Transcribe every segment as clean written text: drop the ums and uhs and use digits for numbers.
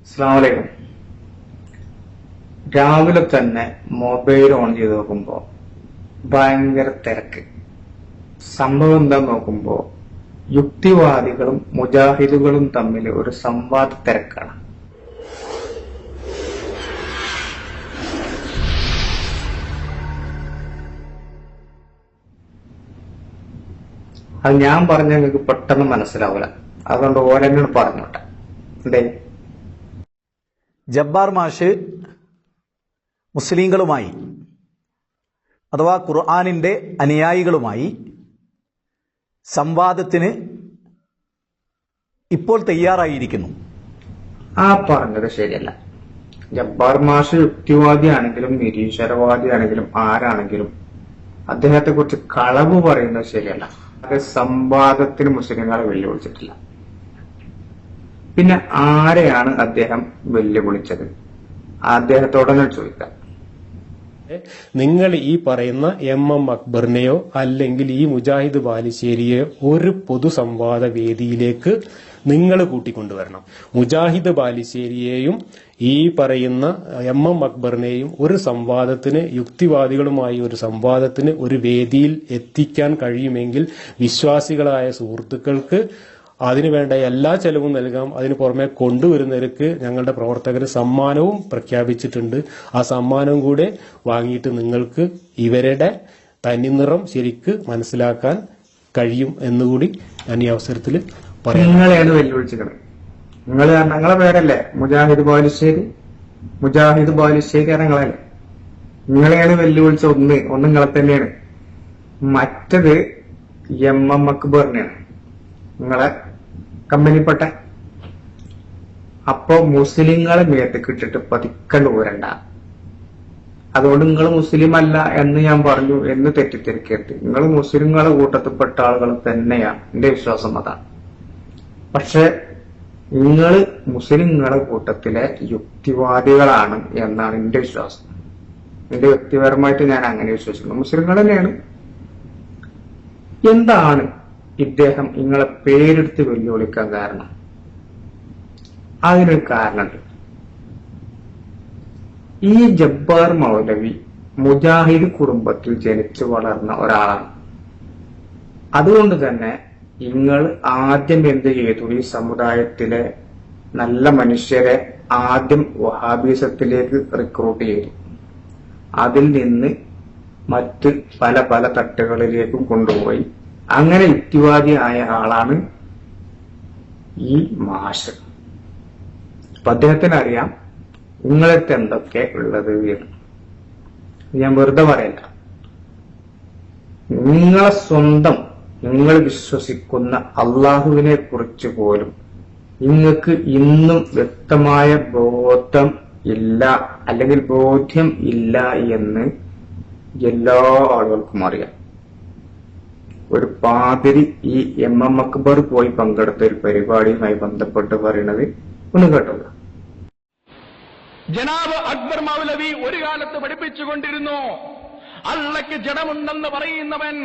അസ്സലാമു രാവിലെ തന്നെ മൊബൈൽ ഓൺ ചെയ്ത് നോക്കുമ്പോ ഭയങ്കര തിരക്ക്. സംഭവം എന്താ നോക്കുമ്പോ യുക്തിവാദികളും മുജാഹിദുകളും തമ്മിൽ ഒരു സംവാദ തിരക്കാണ്. അത് ഞാൻ പറഞ്ഞ നിങ്ങൾക്ക് പെട്ടെന്ന് മനസ്സിലാവില്ല, അതുകൊണ്ട് ഓരെന്നോട് പറഞ്ഞോട്ടെ. എന്തേ? ജബ്ബാർ മാഷ് മുസ്ലിങ്ങളുമായി അഥവാ ഖുർആനിന്റെ അനുയായികളുമായി സംവാദത്തിന് ഇപ്പോൾ തയ്യാറായിരിക്കുന്നു. ആ പറഞ്ഞത് ശരിയല്ല. ജബ്ബാർ മാഷ് യുക്തിവാദിയാണെങ്കിലും നിരീശ്വരവാദിയാണെങ്കിലും ആരാണെങ്കിലും അദ്ദേഹത്തെ കുറിച്ച് കളവ് പറയുന്നത് ശരിയല്ല. അത് സംവാദത്തിന് മുസ്ലിങ്ങളെ വെല്ലുവിളിച്ചിട്ടില്ല. പിന്നെ ആരെയാണ് അദ്ദേഹം വെല്ലുവിളിച്ചത്? അദ്ദേഹത്തോടൊന്ന് ചോദിക്കാം. നിങ്ങൾ ഈ പറയുന്ന എം അക്ബറിനെയോ അല്ലെങ്കിൽ ഈ മുജാഹിദ് ബാലുശ്ശേരിയോ ഒരു പൊതുസംവാദ വേദിയിലേക്ക് നിങ്ങൾ കൂട്ടിക്കൊണ്ടുവരണം. മുജാഹിദ് ബാലുശ്ശേരിയെയും ഈ പറയുന്ന എം അക്ബറിനെയും ഒരു സംവാദത്തിന്, യുക്തിവാദികളുമായി ഒരു സംവാദത്തിന് ഒരു വേദിയിൽ എത്തിക്കാൻ കഴിയുമെങ്കിൽ വിശ്വാസികളായ സുഹൃത്തുക്കൾക്ക് അതിനുവേണ്ട എല്ലാ ചെലവും നൽകാം. അതിന് പുറമെ കൊണ്ടുവരുന്നവർക്ക് ഞങ്ങളുടെ പ്രവർത്തകർ സമ്മാനവും പ്രഖ്യാപിച്ചിട്ടുണ്ട്. ആ സമ്മാനവും കൂടെ വാങ്ങിയിട്ട് നിങ്ങൾക്ക് ഇവരുടെ തനിനിറം ശരിക്ക് മനസ്സിലാക്കാൻ കഴിയും എന്നുകൂടി ഞാൻ ഈ അവസരത്തിൽ പറയാം. നിങ്ങളെയാണ് വെല്ലുവിളിച്ചത്. നിങ്ങളെ പേരല്ലേ മുജാഹിദ് ബാലുശ്ശേരി? മുജാഹിദ് ബാലുശ്ശേരി നിങ്ങളല്ലേ? നിങ്ങളെയാണ് വെല്ലുവിളിച്ച. ഒന്ന് നിങ്ങളെ തന്നെയാണ്. മറ്റത് എം അക്ബറിനെയാണ്, നിങ്ങളെ കമ്പനിപ്പെട്ട. അപ്പൊ മുസ്ലിങ്ങളെ മേത്തേക്ക് ഇട്ടിട്ട് പതിക്കണ്ട് ഊരണ്ട. അതുകൊണ്ട് നിങ്ങൾ മുസ്ലിം അല്ല എന്ന് ഞാൻ പറഞ്ഞു എന്ന് തെറ്റിദ്ധരിക്കരുത്. നിങ്ങൾ മുസ്ലിങ്ങളെ കൂട്ടത്തിൽപ്പെട്ട ആളുകൾ തന്നെയാണ്, എന്റെ വിശ്വാസം അതാണ്. പക്ഷെ നിങ്ങൾ മുസ്ലിങ്ങളെ കൂട്ടത്തിലെ യുക്തിവാദികളാണ് എന്നാണ് എന്റെ വിശ്വാസം. എന്റെ വ്യക്തിപരമായിട്ട് ഞാൻ അങ്ങനെ വിശ്വസിക്കുന്നു. മുസ്ലിങ്ങൾ തന്നെയാണ്. എന്താണ് ഇദ്ദേഹം നിങ്ങളെ പേരെടുത്ത് വെല്ലുവിളിക്കാൻ കാരണം? അതിനൊരു കാരണമുണ്ട്. ഈ ജബ്ബാർ മൗലവി മുജാഹിദ് കുടുംബത്തിൽ ജനിച്ചു വളർന്ന ഒരാളാണ്. അതുകൊണ്ട് തന്നെ നിങ്ങൾ ആദ്യം എന്ത് ചെയ്തു? ഈ സമുദായത്തിലെ നല്ല മനുഷ്യരെ ആദ്യം വഹാബിസത്തിലേക്ക് റിക്രൂട്ട് ചെയ്തു. അതിൽ നിന്ന് മറ്റ് പല പല തട്ടുകളിലേക്കും കൊണ്ടുപോയി. അങ്ങനെ യുക്തിവാദിയായ ആളാണ് ഈ മാഷ്. അപ്പൊ അദ്ദേഹത്തിന് അറിയാം നിങ്ങളടുത്ത് എന്തൊക്കെ ഉള്ളത് എന്ന്. ഞാൻ വെറുതെ പറയല്ല. നിങ്ങളെ സ്വന്തം, നിങ്ങൾ വിശ്വസിക്കുന്ന അള്ളാഹുവിനെ കുറിച്ച് പോലും നിങ്ങൾക്ക് ഇന്നും വ്യക്തമായ ബോധം ഇല്ല, അല്ലെങ്കിൽ ബോധ്യം ഇല്ല എന്ന് എല്ലാ ആളുകൾക്കും അറിയാം. ഒരു പാതിരി ഈ എം അക്ബർ പോയി പങ്കെടുത്ത ഒരു പരിപാടിയുമായി ബന്ധപ്പെട്ട് പറയുന്നത് ഒന്ന് കേട്ടോളൂ. ജനാബ് അക്ബർ മൗലവി ഒരു കാലത്ത് പഠിപ്പിച്ചുകൊണ്ടിരുന്നു, അള്ളയ്ക്ക് ജഡമുണ്ടെന്ന് പറയുന്നവൻ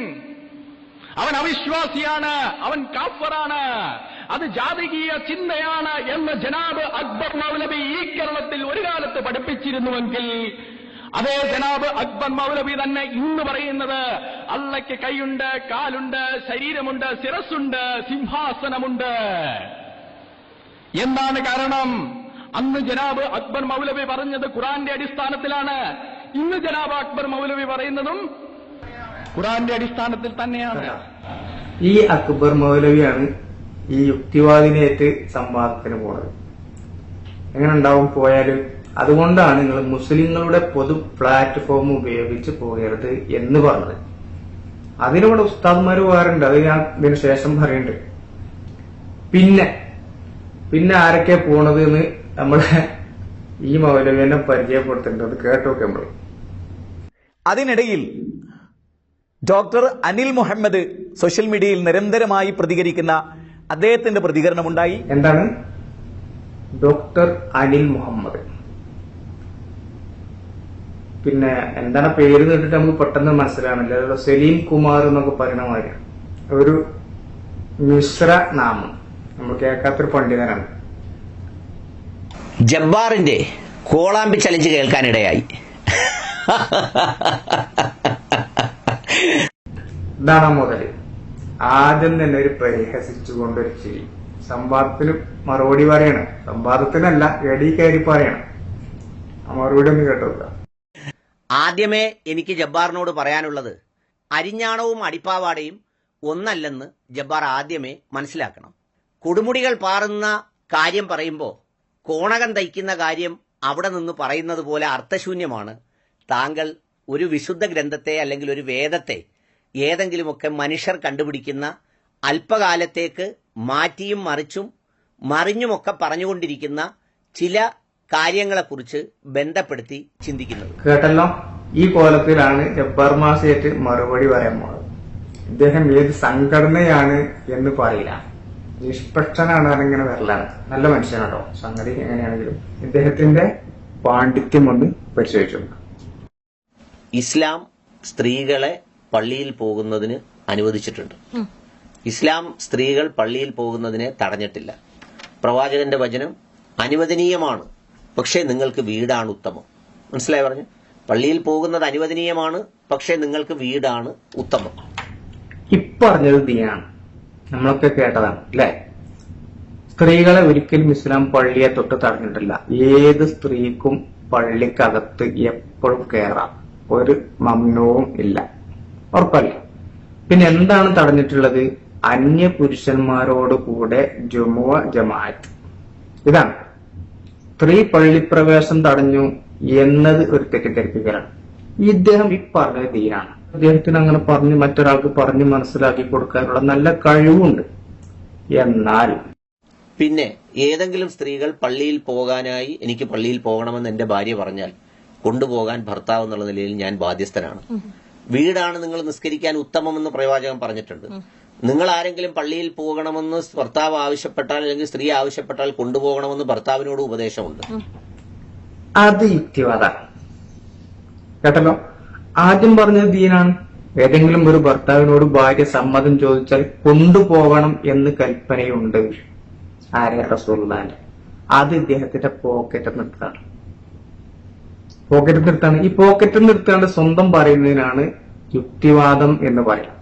അവൻ അവിശ്വാസിയാണ്, അവൻ കാഫറാണ്, അത് ജാതികീയ ചിന്തയാണ് എന്ന് ജനാബ് അക്ബർ മൗലവി ഈ കേരളത്തിൽ ഒരു കാലത്ത് പഠിപ്പിച്ചിരുന്നുവെങ്കിൽ അതേ ജനാബ് അക്ബർ മൗലവി തന്നെ ഇന്ന് പറയുന്നത് അള്ളയ്ക്ക് കൈയുണ്ട്, കാലുണ്ട്, ശരീരമുണ്ട്, ശിരസ്സുണ്ട്, സിംഹാസനമുണ്ട്. എന്താണ് കാരണം? അന്ന് ജനാബ് അക്ബർ മൗലവി പറഞ്ഞത് ഖുറാന്റെ അടിസ്ഥാനത്തിലാണ്. ഇന്ന് ജനാബ് അക്ബർ മൗലവി പറയുന്നതും ഖുറാന്റെ അടിസ്ഥാനത്തിൽ തന്നെയാണ്. ഈ അക്ബർ മൗലവിയാണ് ഈ യുക്തിവാദിനേറ്റ് സംവാദത്തിന് പോണത്. എങ്ങനെ ഉണ്ടാവും പോയാല്? അതുകൊണ്ടാണ് നിങ്ങൾ മുസ്ലിങ്ങളുടെ പൊതു പ്ലാറ്റ്ഫോം ഉപയോഗിച്ച് പോകരുത് എന്ന് പറഞ്ഞത്. അതിനിവിടെ ഉസ്താദ്മാര് പോകാറുണ്ട്, അത് ഞാൻ ഇതിനു ശേഷം പറയുന്നുണ്ട്. പിന്നെ ആരൊക്കെ പോണത് എന്ന് നമ്മളെ ഈ മൗലവിനെ പരിചയപ്പെടുത്തേണ്ടത് കേട്ടോക്കെ നമ്മൾ. അതിനിടയിൽ ഡോക്ടർ അനിൽ മുഹമ്മദ് സോഷ്യൽ മീഡിയയിൽ നിരന്തരമായി പ്രതികരിക്കുന്ന അദ്ദേഹത്തിന്റെ പ്രതികരണമുണ്ടായി. എന്താണ് ഡോക്ടർ അനിൽ മുഹമ്മദ്? പിന്നെ എന്താണ് പേര് കേട്ടിട്ട് നമുക്ക് പെട്ടെന്ന് മനസ്സിലാവണില്ല. സലീം കുമാർ എന്നൊക്കെ പറയുന്ന മാതിരി ഒരു മിശ്ര നാമം, നമ്മൾ കേൾക്കാത്തൊരു പണ്ഡിതനാണ്. ജബ്ബാറിന്റെ കോളാമ്പി ചലഞ്ച് കേൾക്കാനിടയായി. ഇതാണ് മുതല്. ആദ്യം തന്നെ ഒരു പരിഹസിച്ചുകൊണ്ടൊരു ചിരി. സംവാദത്തിന് മറുപടി പറയണം. സംവാദത്തിനല്ല, എടി കയറി പറയണം. ആ മറുപടി ഒന്ന് കേട്ടോക്ക. ആദ്യമേ എനിക്ക് ജബ്ബാറിനോട് പറയാനുള്ളത്, അരിഞ്ഞാണവും അടിപ്പാവാടയും ഒന്നല്ലെന്ന് ജബ്ബാർ ആദ്യമേ മനസ്സിലാക്കണം. കൊടുമുടികൾ പാറുന്ന കാര്യം പറയുമ്പോൾ കോണകം തയ്ക്കുന്ന കാര്യം അവിടെ നിന്ന് പറയുന്നത് പോലെ അർത്ഥശൂന്യമാണ് താങ്കൾ ഒരു വിശുദ്ധ ഗ്രന്ഥത്തെ അല്ലെങ്കിൽ ഒരു വേദത്തെ ഏതെങ്കിലുമൊക്കെ മനുഷ്യർ കണ്ടുപിടിക്കുന്ന അല്പകാലത്തേക്ക് മാറ്റിയും മറിഞ്ഞുമൊക്കെ പറഞ്ഞുകൊണ്ടിരിക്കുന്ന ചില കാര്യങ്ങളെക്കുറിച്ച് ബന്ധപ്പെടുത്തി ചിന്തിക്കുന്നത്. കേട്ടല്ലോ, ഈ കോലത്തിലാണ് ജബ്ബാർ മാഷേറ്റ് മറുപടി പറയാൻ പോകുന്നത്. ഇദ്ദേഹം ഏത് സംഘടനയാണ് എന്ന് പറയില്ല, നിഷ്പക്ഷനാണ്, അതിങ്ങനെ വരലാണ്. നല്ല മനുഷ്യനാണോ സംഗതി. എങ്ങനെയാണെങ്കിലും ഇദ്ദേഹത്തിന്റെ പാണ്ഡിത്യം ഒന്ന് പരിശോധിച്ചു. ഇസ്ലാം സ്ത്രീകളെ പള്ളിയിൽ പോകുന്നതിന് അനുവദിച്ചിട്ടുണ്ട്. ഇസ്ലാം സ്ത്രീകൾ പള്ളിയിൽ പോകുന്നതിനെ തടഞ്ഞിട്ടില്ല. പ്രവാചകന്റെ വചനം അനുവദനീയമാണ്, പക്ഷേ നിങ്ങൾക്ക് വീടാണ് ഉത്തമം. മനസ്സിലായി പറഞ്ഞു? പള്ളിയിൽ പോകുന്നത് അനുവദനീയമാണ്, പക്ഷേ നിങ്ങൾക്ക് വീടാണ് ഉത്തമം. ഇപ്പറഞ്ഞത് ദീനാണ്, നമ്മളൊക്കെ കേട്ടതാണ് അല്ലെ. സ്ത്രീകളെ ഒരിക്കലും ഇസ്ലാം പള്ളിയെ തൊട്ട് തടഞ്ഞിട്ടില്ല. ഏത് സ്ത്രീക്കും പള്ളിക്കകത്ത് എപ്പോഴും കയറാം, ഒരു മംനവും ഇല്ല. ഉറപ്പല്ലേ? പിന്നെ എന്താണ് തടഞ്ഞിട്ടുള്ളത്? അന്യ പുരുഷന്മാരോട് കൂടെ ജുമുഅ ജമാഅത്ത്. ഇതാണ്. സ്ത്രീ പള്ളിപ്രവേശം തടഞ്ഞു എന്നത് ഒരു തെറ്റിദ്ധരിപ്പിക്കലാണ്. ഇദ്ദേഹം ഈ പറഞ്ഞ ദീനാണ്. അദ്ദേഹത്തിന് അങ്ങനെ പറഞ്ഞ് മറ്റൊരാൾക്ക് പറഞ്ഞ് മനസ്സിലാക്കി കൊടുക്കാനുള്ള നല്ല കഴിവുണ്ട്. എന്നാൽ പിന്നെ ഏതെങ്കിലും സ്ത്രീകൾ പള്ളിയിൽ പോകാനായി എനിക്ക് പള്ളിയിൽ പോകണമെന്ന് എന്റെ ഭാര്യ പറഞ്ഞാൽ കൊണ്ടുപോകാൻ ഭർത്താവ് എന്നുള്ള നിലയിൽ ഞാൻ ബാധ്യസ്ഥനാണ്. വീടാണ് നിങ്ങൾ നിസ്കരിക്കാൻ ഉത്തമമെന്ന് പ്രവാചകൻ പറഞ്ഞിട്ടുണ്ട്. നിങ്ങൾ ആരെങ്കിലും പള്ളിയിൽ പോകണമെന്ന് ഭർത്താവ് ആവശ്യപ്പെട്ടാൽ അല്ലെങ്കിൽ സ്ത്രീ ആവശ്യപ്പെട്ടാൽ കൊണ്ടുപോകണമെന്ന് ഭർത്താവിനോട് ഉപദേശമുണ്ട്. അത് യുക്തിവാദമാണ്. കേട്ടല്ലോ, ആദ്യം പറഞ്ഞത് ദീനാണ്. ഏതെങ്കിലും ഒരു ഭർത്താവിനോട് ഭാര്യ സമ്മതം ചോദിച്ചാൽ കൊണ്ടുപോകണം എന്ന് കൽപ്പനയുണ്ട്. ആരെ? റസൂലുള്ളാഹിന്റെ. അത് ഇദ്ദേഹത്തിന്റെ പോക്കറ്റിൽ നിർത്താണ്. ഈ പോക്കറ്റിൽ നിർത്താണ്ട് സ്വന്തം പറയുന്നതിനാണ് യുക്തിവാദം എന്ന് പറയാം.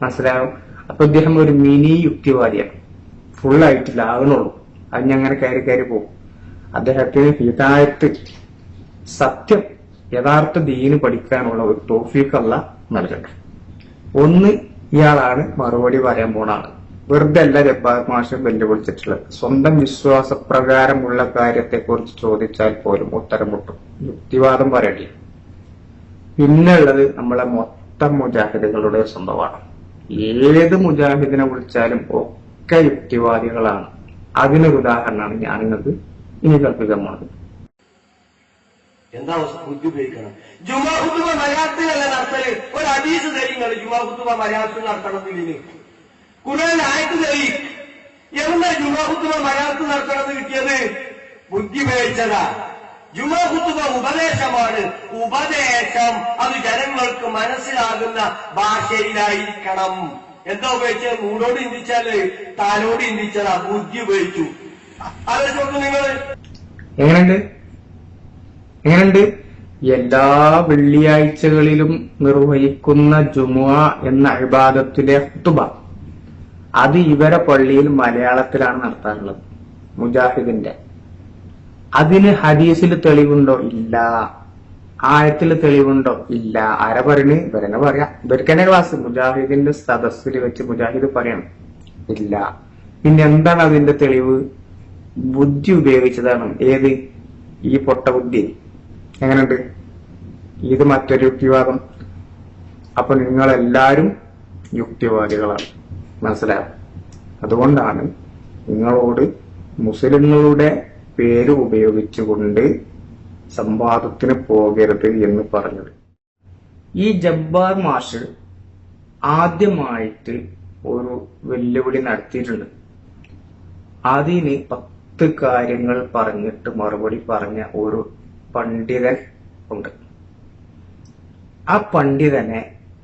മനസ്സിലാവും? അപ്പൊ ഇദ്ദേഹം ഒരു മിനി യുക്തിവാദിയാണ്. ഫുള്ളായിട്ടില്ല, ആകണുള്ളൂ. അതിനങ്ങനെ കയറി പോകും. അദ്ദേഹത്തിന് ഹിദായത്ത്, സത്യം, യഥാർത്ഥ ദീന് പഠിക്കാനുള്ള ഒരു തൗഫീഖ് അല്ലാഹ് നൽകട്ടെ. ഒന്ന്, ഇയാളാണ് മറുപടി പറയാൻ പോണ ആള്. വെറുതെ അല്ല ജബ്ബാർ മാഷ് വെല്ലുവിളിച്ചിട്ടുള്ളത്. സ്വന്തം വിശ്വാസപ്രകാരമുള്ള കാര്യത്തെക്കുറിച്ച് ചോദിച്ചാൽ പോലും ഉത്തരം മുട്ടും. യുക്തിവാദം പറയട്ടെ. പിന്നുള്ളത് നമ്മളെ മൊത്തം മുജാഹിദുകളുടെ സ്വന്തമാണ്. ഏത് മുജാഹിദിനെ വിളിച്ചാലും ഒക്കെ യുക്തിവാദികളാണ്. അതിനൊരു ഉദാഹരണമാണ് ഞാൻ നിങ്ങൾക്ക് ഇനി കൽപ്പിക്കാൻ പോകുന്നത്. എന്താ ബുദ്ധി ഉപയോഗിക്കണം? ജുമാ ഖുതുബ മലയാളത്തിലല്ല നടത്തല്. ഒരു ഹദീസ് തരീങ്ങൾ ജുമാ ഖുതുബ മലയാളത്തിൽ നടത്തണമെന്നില്ല. ഖുർആൻ ആയത്ത് തരീ. എവിടെ ജുമാ ഖുതുബ മലയാളത്തിൽ നടത്തണമെന്ന് കിട്ടിയത്? ബുദ്ധി ഉപയോഗിച്ചതാ. ജുമാ ഖുതുബ ഉപദേശമാണ്. ഉപദേശം അത് ജനങ്ങൾക്ക് മനസ്സിലാകുന്ന ഭാഷയിലായിരിക്കണം. എന്താ ഉപയോഗിച്ചത്? മൂടോട് ചിന്തിച്ചാല് താലോട് ചിന്തിച്ചതാ. ബുദ്ധി ഉപയോഗിച്ചു. ആലോചിച്ചു നിങ്ങൾ. എങ്ങനെയുണ്ട്? എല്ലാ വെള്ളിയാഴ്ചകളിലും നിർവഹിക്കുന്ന ജുമുഅ എന്ന ഇബാദത്തിലെ ഖുതുബ അത് ഇവരെ പള്ളിയിൽ മലയാളത്തിലാണ് നടത്താറുള്ളത്, മുജാഹിദിന്റെ. അതിന് ഹദീസിൽ തെളിവുണ്ടോ? ഇല്ല. ആയത്തിൽ തെളിവുണ്ടോ? ഇല്ല. ആരാ പറയണ്? ഇവരെന്നെ പറയാം. ഇവർക്കെന്നെ ക്ലാസ് മുജാഹിദിന്റെ സദസ്സിൽ വെച്ച് മുജാഹിദ് പറയണം. ഇല്ല. പിന്നെ എന്താണ് അതിന്റെ തെളിവ്? ബുദ്ധി ഉപയോഗിച്ചതാണ്. ഏത്? ഈ പൊട്ട ബുദ്ധി. എങ്ങനെയുണ്ട്? ഇത് മറ്റൊരു യുക്തിവാദം. അപ്പൊ നിങ്ങളെല്ലാരും യുക്തിവാദികളാണ്. മനസ്സിലാവും? അതുകൊണ്ടാണ് നിങ്ങളോട് മുസ്ലിങ്ങളുടെ പേര് ഉപയോഗിച്ചുകൊണ്ട് സംവാദത്തിന് പോകരുത് എന്ന് പറഞ്ഞത്. ഈ ജബ്ബാർ മാഷ് ആദ്യമായിട്ട് ഒരു വെല്ലുവിളി നടത്തിയിട്ടുണ്ട്. അതിന് 10 കാര്യങ്ങൾ പറഞ്ഞിട്ട് മറുപടി പറഞ്ഞ ഒരു പണ്ഡിതൻ ഉണ്ട്. ആ പണ്ഡിതനെ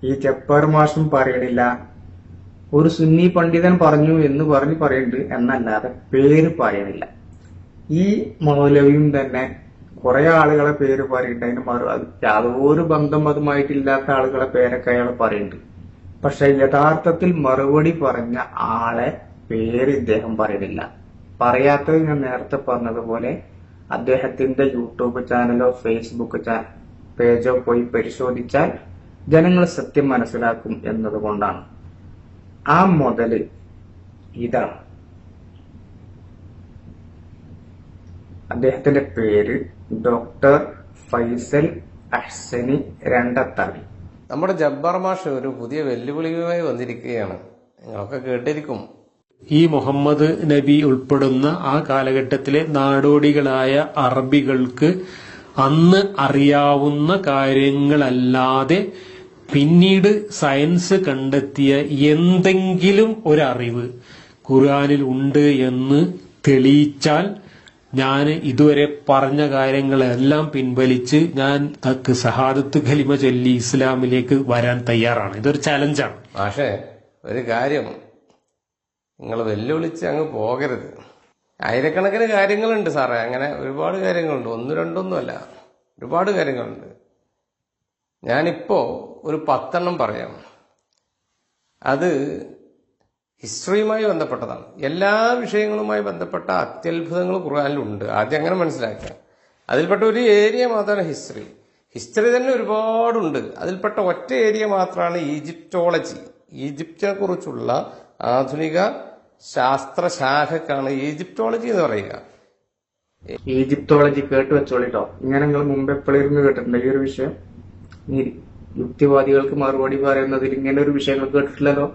ഈ ജബ്ബാർ മാഷും പറയണില്ല. ഒരു സുന്നി പണ്ഡിതൻ പറഞ്ഞു എന്ന് പറയുന്നുണ്ട് എന്നല്ലാതെ പേര് പറയണില്ല. ഈ മൗലവിയും തന്നെ കുറെ ആളുകളെ പേര് പറയുന്നുണ്ട്. അതിന് യാതൊരു ബന്ധം അതുമായിട്ടില്ലാത്ത ആളുകളെ പേരൊക്കെ അയാൾ പറയുന്നുണ്ട്. പക്ഷെ യഥാർത്ഥത്തിൽ മറുപടി പറഞ്ഞ ആളെ പേര് ഇദ്ദേഹം പറയുന്നില്ല. പറയാത്തത് ഞാൻ നേരത്തെ പറഞ്ഞതുപോലെ അദ്ദേഹത്തിന്റെ യൂട്യൂബ് ചാനലോ ഫേസ്ബുക്ക് പേജോ പോയി പരിശോധിച്ചാൽ ജനങ്ങൾ സത്യം മനസ്സിലാക്കും എന്നതുകൊണ്ടാണ്. ആ മുതല് ഇതാണ്. അദ്ദേഹത്തിന്റെ പേര് ഡോക്ടർ ഫൈസൽ അഹ്സനി രണ്ടത്താണി. നമ്മുടെ ജബ്ബാർ മാഷ് ഒരു പുതിയ വെല്ലുവിളിയുമായി വന്നിരിക്കുകയാണ്. നിങ്ങളൊക്കെ കേട്ടിരിക്കും. ഈ മുഹമ്മദ് നബി ഉൾപ്പെടുന്ന ആ കാലഘട്ടത്തിലെ നാടോടികളായ അറബികൾക്ക് അന്ന് അറിയാവുന്ന കാര്യങ്ങളല്ലാതെ പിന്നീട് സയൻസ് കണ്ടെത്തിയ എന്തെങ്കിലും ഒരറിവ് ഖുർആനിൽ ഉണ്ട് എന്ന് തെളിയിച്ചാൽ ഞാൻ ഇതുവരെ പറഞ്ഞ കാര്യങ്ങളെല്ലാം പിൻവലിച്ച് ഞാൻ ഷഹാദത്ത് കലിമ ചൊല്ലി ഇസ്ലാമിലേക്ക് വരാൻ തയ്യാറാണ്. ഇതൊരു ചലഞ്ചാണ്. പക്ഷേ ഒരു കാര്യം, നിങ്ങൾ വെല്ലുവിളിച്ച് അങ്ങ് പോകരുത്. ആയിരക്കണക്കിന് കാര്യങ്ങളുണ്ട് സാറേ, അങ്ങനെ ഒരുപാട് കാര്യങ്ങളുണ്ട്. ഒന്ന് രണ്ടൊന്നുമല്ല, ഒരുപാട് കാര്യങ്ങളുണ്ട്. ഞാനിപ്പോ ഒരു 10 പറയാം. അത് ഹിസ്റ്ററിയുമായി ബന്ധപ്പെട്ടതാണ്. എല്ലാ വിഷയങ്ങളുമായി ബന്ധപ്പെട്ട അത്യത്ഭുതങ്ങൾ ഖുർആനിലുണ്ട്. ആദ്യം അങ്ങനെ മനസ്സിലാക്കുക. അതിൽപ്പെട്ട ഒരു ഏരിയ മാത്രമാണ് ഹിസ്റ്ററി. ഹിസ്റ്ററി തന്നെ ഒരുപാടുണ്ട്. അതിൽപ്പെട്ട ഒറ്റ ഏരിയ മാത്രമാണ് ഈജിപ്റ്റോളജി. ഈജിപ്തിനെ കുറിച്ചുള്ള ആധുനിക ശാസ്ത്രശാഖക്കാണ് ഈജിപ്റ്റോളജി എന്ന് പറയുക. ഈജിപ്റ്റോളജി കേട്ട് വെച്ചോളിട്ടോ. ഇങ്ങനെ നിങ്ങൾ മുമ്പ് എപ്പോഴും കേട്ടിട്ടുണ്ട് ഈ ഒരു വിഷയം? ഈ യുക്തിവാദികൾക്ക് മറുപടി പറയുന്നതിൽ ഇങ്ങനെ ഒരു വിഷയങ്ങൾ കേട്ടിട്ടില്ലല്ലോ.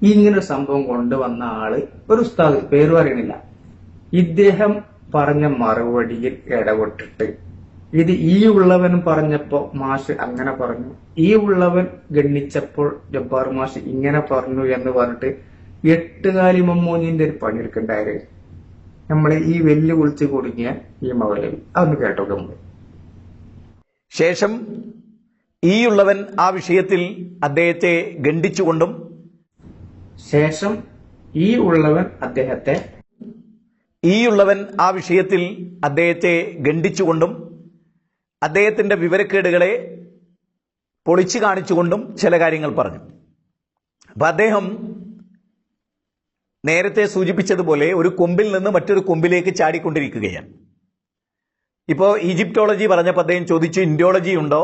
ഇങ്ങനൊരു സംഭവം കൊണ്ടുവന്ന ആള് ഒരു ഉസ്താദ്, പേര് പറയണില്ല, ഇദ്ദേഹം പറഞ്ഞ മറുപടിയിൽ ഇടപെട്ടിട്ട് ഇത് ഈ ഉള്ളവൻ പറഞ്ഞപ്പോ മാഷ് അങ്ങനെ പറഞ്ഞു, ഈ ഉള്ളവൻ ഗണ്ണിച്ചപ്പോൾ ജബ്ബാർ മാഷ് ഇങ്ങനെ പറഞ്ഞു എന്ന് പറഞ്ഞിട്ട് 8 കാലി മമ്മൂഞ്ഞിന്റെ ഒരു പണിയെടുക്കണ്ടായത് നമ്മൾ ഈ വെല്ലുവിളിച്ച് കുടുങ്ങിയ ഈ മൗലവി. അതൊന്ന് കേട്ടോ മുമ്പ്. ശേഷം ഈയുള്ളവൻ ആ വിഷയത്തിൽ അദ്ദേഹത്തെ ഗണ്ഡിച്ചുകൊണ്ടും അദ്ദേഹത്തിന്റെ വിവരക്കേടുകളെ പൊളിച്ചു കാണിച്ചുകൊണ്ടും ചില കാര്യങ്ങൾ പറഞ്ഞു. അപ്പൊ അദ്ദേഹം നേരത്തെ സൂചിപ്പിച്ചതുപോലെ ഒരു കൊമ്പിൽ നിന്ന് മറ്റൊരു കൊമ്പിലേക്ക് ചാടിക്കൊണ്ടിരിക്കുകയാണ്. ഇപ്പോൾ ഈജിപ്റ്റോളജി പറഞ്ഞപ്പോൾ അദ്ദേഹം ചോദിച്ചു, ഇന്ത്യോളജി ഉണ്ടോ,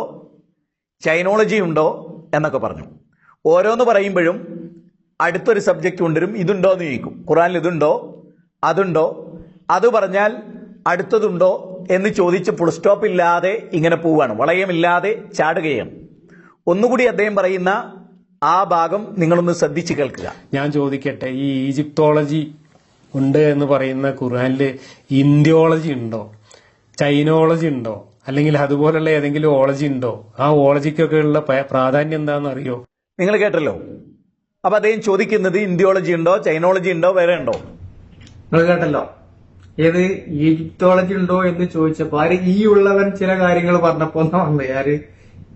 ചൈനോളജി ഉണ്ടോ എന്നൊക്കെ പറഞ്ഞു. ഓരോന്ന് പറയുമ്പോഴും അടുത്തൊരു സബ്ജക്റ്റ് കൊണ്ടുവരും. ഇതുണ്ടോ എന്ന് ചോദിക്കും. ഖുർആനിൽ ഇതുണ്ടോ, അതുണ്ടോ, അത് പറഞ്ഞാൽ അടുത്തതുണ്ടോ എന്ന് ചോദിച്ച് ഫുൾ സ്റ്റോപ്പ് ഇല്ലാതെ ഇങ്ങനെ പോവുകയാണ്, വളയമില്ലാതെ ചാടുകയാണ്. ഒന്നുകൂടി അദ്ദേഹം പറയുന്ന ആ ഭാഗം നിങ്ങളൊന്ന് ശ്രദ്ധിച്ച് കേൾക്കുക. ഞാൻ ചോദിക്കട്ടെ, ഈ ഈജിപ്റ്റോളജി ഉണ്ട് എന്ന് പറയുന്ന ഖുർആനില് ഇന്ത്യോളജി ഉണ്ടോ, ചൈനോളജി ഉണ്ടോ, അല്ലെങ്കിൽ അതുപോലുള്ള ഏതെങ്കിലും ഓളജി ഉണ്ടോ? ആ ഓളജിക്കൊക്കെ ഉള്ള പ്രാധാന്യം എന്താണെന്ന് അറിയോ? നിങ്ങൾ കേട്ടല്ലോ. അപ്പൊ അദ്ദേഹം ചോദിക്കുന്നത് ഇന്ത്യോളജി ഉണ്ടോ, ചൈനോളജി ഉണ്ടോ, വേറെ ഉണ്ടോ? നിങ്ങൾ കേട്ടല്ലോ. ഏത് ഈജിപ്റ്റോളജി ഉണ്ടോ എന്ന് ചോദിച്ചപ്പോ ആര് ഈ ഉള്ളവൻ ചില കാര്യങ്ങൾ പറഞ്ഞപ്പോ വന്നത് ആര്?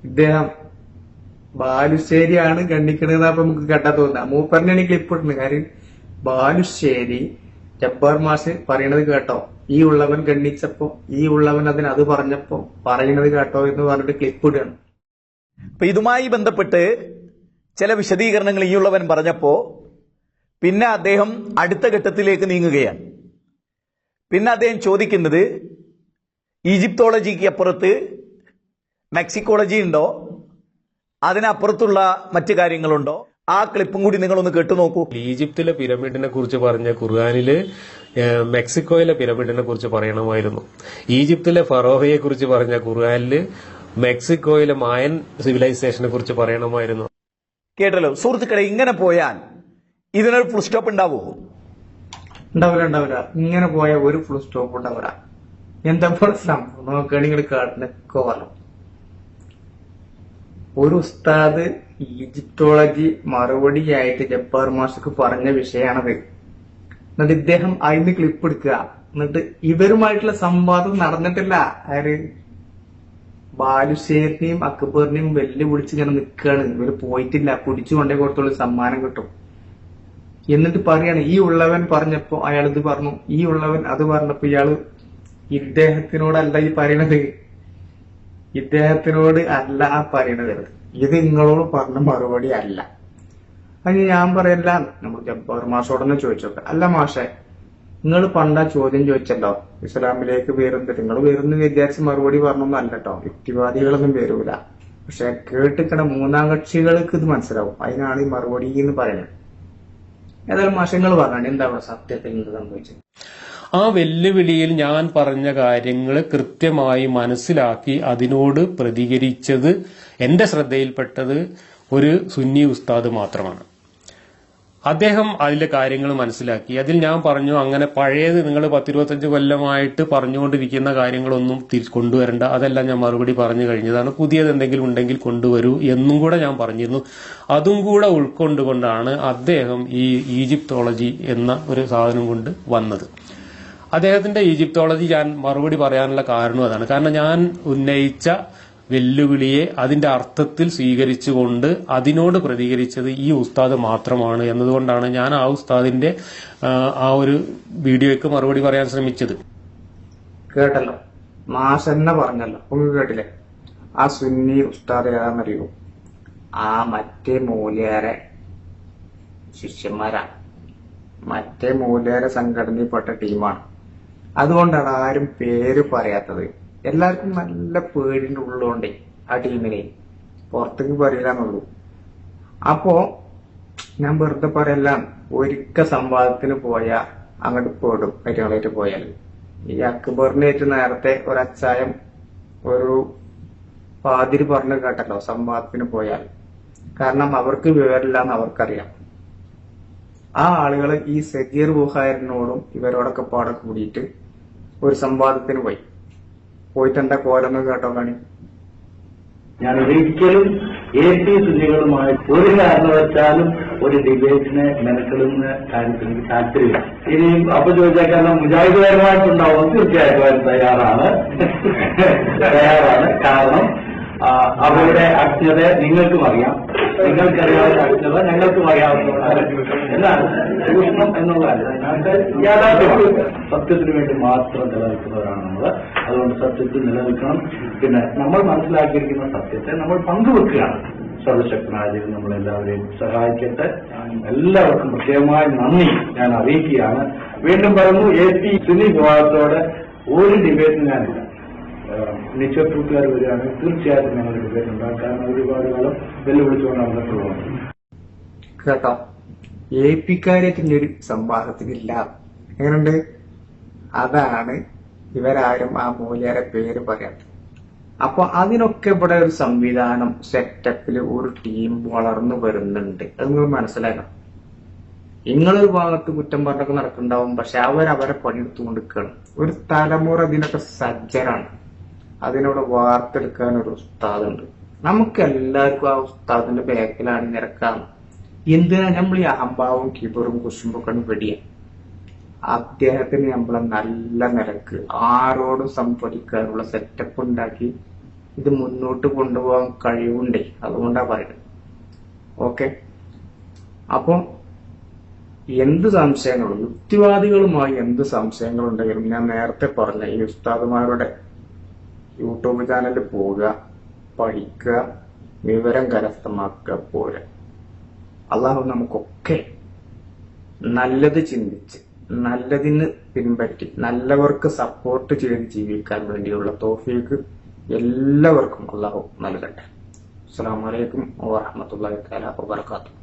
ഇദ്ദേഹം ബാലുശ്ശേരിയാണ് ഗണ്ണിക്കണെന്ന് അപ്പൊ നമുക്ക് കേട്ടാ തോന്നുക. മൂപ്പറിനാണ് ക്ലിപ്പ് ഇടുന്നത്. കാര്യം ബാലുശ്ശേരി ജബ്ബാർ മാഷ് പറയണത് കേട്ടോ, ഈ ഉള്ളവൻ ഗണ്ണിച്ചപ്പോ ഈ ഉള്ളവൻ അത് പറഞ്ഞപ്പോ പറയുന്നത് കേട്ടോ എന്ന് പറഞ്ഞിട്ട് ക്ലിപ്പ് ഇടുകയാണ്. അപ്പൊ ഇതുമായി ബന്ധപ്പെട്ട് ചില വിശദീകരണങ്ങൾ ഈ ഉള്ളവൻ പറഞ്ഞപ്പോ പിന്നെ അദ്ദേഹം അടുത്ത ഘട്ടത്തിലേക്ക് നീങ്ങുകയാണ്. പിന്നെ അദ്ദേഹം ചോദിക്കുന്നത് ഈജിപ്തോളജിക്ക് അപ്പുറത്ത് മെക്സിക്കോളജി ഉണ്ടോ, അതിനപ്പുറത്തുള്ള മറ്റു കാര്യങ്ങളുണ്ടോ? ആ ക്ലിപ്പും കൂടി നിങ്ങളൊന്ന് കേട്ടുനോക്കൂ. ഈജിപ്തിലെ പിരമിഡിനെ കുറിച്ച് പറഞ്ഞ ഖുർആനില് മെക്സിക്കോയിലെ പിരമിഡിനെ കുറിച്ച് പറയണമായിരുന്നു. ഈജിപ്തിലെ ഫറോഹയെ കുറിച്ച് പറഞ്ഞ ഖുർആനില് മെക്സിക്കോയിലെ മായൻ സിവിലൈസേഷനെ കുറിച്ച് പറയണമായിരുന്നു. കേട്ടല്ലോ സുഹൃത്തുക്കളെ, ഇങ്ങനെ പോയാൽ ഇതിനൊരു ഫുൾ സ്റ്റോപ്പ് ഉണ്ടാവുമോ? ഉണ്ടാവില്ല. ഇങ്ങനെ പോയ ഒരു ഫുൾ സ്റ്റോപ്പ് ഉണ്ടാവില്ല. എന്താ സംഭവം നോക്കുകയാണെങ്കിൽ കാട്ടിനൊക്കെ ഒരു ഉസ്താദ് ഈജിപ്റ്റോളജി മറുപടിയായിട്ട് ജബ്ബാർ മാഷക്ക് പറഞ്ഞ വിഷയമാണത്. എന്നിട്ട് ഇദ്ദേഹം അതിന് ക്ലിപ്പ് എടുക്കുക. എന്നിട്ട് ഇവരുമായിട്ടുള്ള സംവാദം നടന്നിട്ടില്ല. ആര്? ബാലുശ്ശേരിനെയും അക്ബറിനെയും വെല്ലുവിളിച്ച് ഇങ്ങനെ നിൽക്കുകയാണ്. ഇവര് പോയിട്ടില്ല. പിടിച്ചു കൊണ്ടേ കൊടുത്തോളൂ, സമ്മാനം കിട്ടും. എന്നിട്ട് പറയാണ് ഈ ഉള്ളവൻ പറഞ്ഞപ്പോ അയാൾ ഇത് പറഞ്ഞു, ഈ ഉള്ളവൻ അത് പറഞ്ഞപ്പോ ഇയാള് ഇദ്ദേഹത്തിനോടല്ല ഈ പറയണത്, ഇദ്ദേഹത്തിനോട് അല്ല ആ പറയണത്, ഇത് നിങ്ങളോട് പറഞ്ഞ മറുപടി അല്ല. അത് ഞാൻ പറയല്ല, നമ്മൾ ജബ്ബാർ മാഷോടൊന്ന് ചോദിച്ചോക്കെ. അല്ല മാഷെ, നിങ്ങൾ പണ്ടാ ചോദ്യം ചോദിച്ചല്ലോ ഇസ്ലാമിലേക്ക് വരുന്നത്, നിങ്ങൾ വരുന്ന വിചാരിച്ച് മറുപടി പറഞ്ഞൊന്നും അല്ല കേട്ടോ, യുക്തിവാദികളൊന്നും വരൂല. പക്ഷെ കേട്ടിക്കണ മൂന്നാം കക്ഷികൾക്ക് ഇത് മനസ്സിലാവും, അതിനാണ് ഈ മറുപടി എന്ന് പറയുന്നത്. ഏതായാലും മാഷങ്ങൾ പറഞ്ഞാണ് എന്താ സത്യത്തിൽ എന്ത് സംഭവിച്ചത്. ആ വെല്ലുവിളിയിൽ ഞാൻ പറഞ്ഞ കാര്യങ്ങൾ കൃത്യമായി മനസ്സിലാക്കി അതിനോട് പ്രതികരിച്ചത്, എന്റെ ശ്രദ്ധയിൽപ്പെട്ടത് ഒരു സുന്നി ഉസ്താദ് മാത്രമാണ്. അദ്ദേഹം അതിലെ കാര്യങ്ങൾ മനസ്സിലാക്കി. അതിൽ ഞാൻ പറഞ്ഞു, അങ്ങനെ പഴയത് നിങ്ങൾ 10-25 കൊല്ലമായിട്ട് പറഞ്ഞുകൊണ്ടിരിക്കുന്ന കാര്യങ്ങളൊന്നും കൊണ്ടുവരണ്ട, അതെല്ലാം ഞാൻ മറുപടി പറഞ്ഞു കഴിഞ്ഞതാണ്, പുതിയത് എന്തെങ്കിലും ഉണ്ടെങ്കിൽ കൊണ്ടുവരൂ എന്നും കൂടെ ഞാൻ പറഞ്ഞിരുന്നു. അതും കൂടെ ഉൾക്കൊണ്ടുകൊണ്ടാണ് അദ്ദേഹം ഈ ഈജിപ്തോളജി എന്ന ഒരു സാധനം കൊണ്ട് വന്നത്. അദ്ദേഹത്തിന്റെ ഈജിപ്തോളജി ഞാൻ മറുപടി പറയാനുള്ള കാരണം അതാണ്. കാരണം ഞാൻ ഉന്നയിച്ച വെല്ലുവിളിയെ അതിന്റെ അർത്ഥത്തിൽ സ്വീകരിച്ചുകൊണ്ട് അതിനോട് പ്രതികരിച്ചത് ഈ ഉസ്താദ് മാത്രമാണ് എന്നതുകൊണ്ടാണ് ഞാൻ ആ ഉസ്താദിന്റെ ആ ഒരു വീഡിയോയ്ക്ക് മറുപടി പറയാൻ ശ്രമിച്ചത്. കേട്ടല്ലോ, മാഷെന്നെ പറഞ്ഞല്ലോ, ഒന്ന് കേട്ടില്ലേ? ആ സുന്നി ഉസ്താദ് ഏതാണെന്നറിയോ? ആ മറ്റേ മൂല്യാരെ ശിഷ്യന്മാരാണ്, മറ്റേ മൂല്യാരെ സംഘടനയിൽപ്പെട്ട ടീമാണ്. അതുകൊണ്ടാണ് ആരും പേര് പറയാത്തത്. എല്ലാവർക്കും നല്ല പേടിന്റെ ഉള്ളുകൊണ്ടേ ആ ടീമിനെ പുറത്തേക്ക് പറയില്ലെന്നുള്ളൂ. അപ്പോ ഞാൻ വെറുതെ പറയല്ല, ഒരിക്കൽ സംവാദത്തിന് പോയാ അങ്ങോട്ട് പേടും കാര്യങ്ങളായിട്ട് പോയാൽ. ഈ അക്ബറിനേറ്റ് നേരത്തെ ഒരച്ചായം ഒരു പാതിരി പറഞ്ഞു കേട്ടല്ലോ സംവാദത്തിന് പോയാൽ. കാരണം അവർക്ക് വിവരമില്ലാന്ന് അവർക്കറിയാം. ആ ആളുകൾ ഈ സഗീർ ബുഖാരിനോടും ഇവരോടൊക്കെ പാടെ കൂടിയിട്ട് ഒരു സംവാദത്തിന് പോയിട്ട് എന്താ കോലെന്ന് കേട്ടോ കാണി. ഞാൻ ഒരിക്കലും AP സുന്നികളുമായി ഒരു കാരണവശാലും ഒരു ഡിബേറ്റിനെ മെനക്കെടുന്ന കാര്യത്തിൽ എനിക്ക് താല്പര്യമില്ല. ഇനിയും അപ്പൊ ചോദിച്ചാൽ മുജാഹിദുകാരുമായിട്ടുണ്ടാവും, തീർച്ചയായിട്ടും അവർ തയ്യാറാണ്. കാരണം അവരുടെ അജ്ഞത നിങ്ങൾക്കും അറിയാം, നിങ്ങൾക്കറിയാവുന്ന അജ്ഞത ഞങ്ങൾക്കും അറിയാവുന്നതാണ്. എന്നാൽ ചൂഷണം എന്നുള്ളതല്ല, യാഥാർത്ഥ്യമാണ്. സത്യത്തിന് വേണ്ടി മാത്രം നിലനിൽക്കുന്നവരാണ് നമ്മൾ. അതുകൊണ്ട് സത്യത്തിൽ നിലനിൽക്കണം. പിന്നെ നമ്മൾ മനസ്സിലാക്കിയിരിക്കുന്ന സത്യത്തെ നമ്മൾ പങ്കുവെക്കുകയാണ്. സർവശക്തനായ ദൈവം നമ്മളെല്ലാവരെയും സഹായിക്കട്ടെ. എല്ലാവർക്കും പ്രത്യേകമായി നന്ദി ഞാൻ അറിയിക്കുകയാണ്. വീണ്ടും പറഞ്ഞു, AP സുന്നി വിവാദത്തോടെ ഒരു ഡിബേറ്റും ഞാനില്ല. നിശ്ചയപ്പൂട്ടുകാർ വരികയാണെങ്കിൽ തീർച്ചയായിട്ടും ഞങ്ങൾ ഡിബേറ്റ് ഉണ്ടാകും. കാരണം ഒരുപാട് കാലം വെല്ലുവിളിച്ചുകൊണ്ട് നടന്നിട്ടുള്ളതാണ്. കേട്ടോ, AP-ക്കാരായിട്ട് ഒരു സംവാദത്തിനില്ല. എങ്ങനെയുണ്ട്? അതാണ് ഇവരാരും ആ മൂല്യരെ പേര് പറയാത്തത്. അപ്പൊ അതിനൊക്കെ ഇവിടെ ഒരു സംവിധാനം സെറ്റപ്പിൽ ഒരു ടീം വളർന്നു വരുന്നുണ്ട്. അത് നിങ്ങൾ മനസ്സിലാക്കണം. നിങ്ങളൊരു ഭാഗത്ത് കുറ്റം പറഞ്ഞൊക്കെ നടക്കുന്നുണ്ടാവും, പക്ഷെ അവരവരെ പണിയെടുത്തുകൊണ്ടിരിക്കുകയാണ്. ഒരു തലമുറ ഇതിനൊക്കെ സജ്ജരാണ്. അതിനോട് വാർത്തെടുക്കാൻ ഒരു ഉസ്താദുണ്ട്. നമുക്ക് എല്ലാവർക്കും ആ ഉസ്താദിന്റെ ബാക്കിലാണ് നിരക്കാണ്. എന്തിനാ നമ്മൾ ഈ അഹംഭാവവും കിബറും കുശുമ്പൊക്കെ വെടിയാൻ? അദ്ദേഹത്തിന് നമ്മളെ നല്ല നിരക്ക് ആരോടും സംവദിക്കാനുള്ള സെറ്റപ്പ് ഉണ്ടാക്കി ഇത് മുന്നോട്ട് കൊണ്ടുപോകാൻ കഴിവുണ്ടേ. അതുകൊണ്ടാ പറയുന്നത്. ഓക്കെ, അപ്പൊ എന്ത് സംശയങ്ങളും യുക്തിവാദികളുമായി എന്ത് സംശയങ്ങളുണ്ടെങ്കിലും ഞാൻ നേരത്തെ പറഞ്ഞ ഈ ഉസ്താദുമാരുടെ യൂട്യൂബ് ചാനലിൽ പോവുക, പഠിക്കുക, വിവരം കരസ്ഥമാക്കുക പോരെ. അള്ളാഹു നമുക്കൊക്കെ നല്ലത് ചിന്തിച്ച് നല്ലതിന് പിൻപറ്റി നല്ലവർക്ക് സപ്പോർട്ട് ചെയ്ത് ജീവിക്കാൻ വേണ്ടിയുള്ള തൗഫീഖ് എല്ലാവർക്കും അള്ളാഹു നൽകട്ടെ. അസ്സലാമു അലൈക്കും വറഹ്മത്തുള്ളാഹി തആല വബറകാതുഹു.